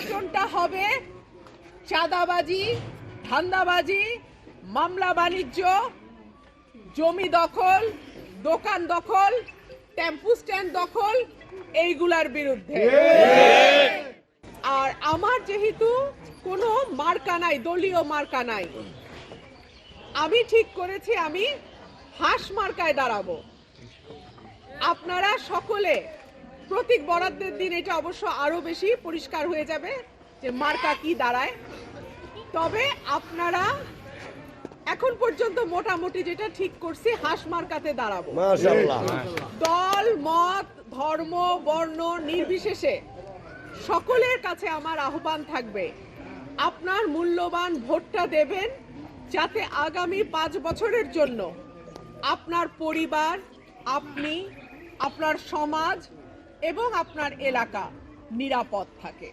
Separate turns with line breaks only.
নির্বাচনটা হবে চাঁদাবাজি, ধান্দাবাজি, মামলা বাণিজ্য, জমি দখল, দোকান দখল, টেম্পু স্ট্যান্ড দখল, এইগুলার বিরুদ্ধে। আর আমার যেহেতু কোনো মার্কা নাই, দলীয় মার্কা নাই, আমি ঠিক করেছি আমি হাঁস মার্কায় দাঁড়াবো। আপনারা সকলে প্রতীক বরাদ্দের দিন এটা অবশ্য আরো বেশি পরিষ্কার হয়ে যাবে যে মার্কা কি দাঁড়ায়। তবে আপনারা এখন পর্যন্ত মোটামুটি যেটা ঠিক করছি হাঁস মার্কাতে দাঁড়াবো।
মাশাআল্লাহ।
দল, মত, ধর্ম, বর্ণ নির্বিশেষে সকলের কাছে আমার আহ্বান থাকবে, আপনার মূল্যবান ভোটটা দেবেন যাতে আগামী 5 বছরের জন্য আপনার পরিবার, আপনি, আপনার সমাজ এবং আপনার এলাকা নিরাপদ থাকে।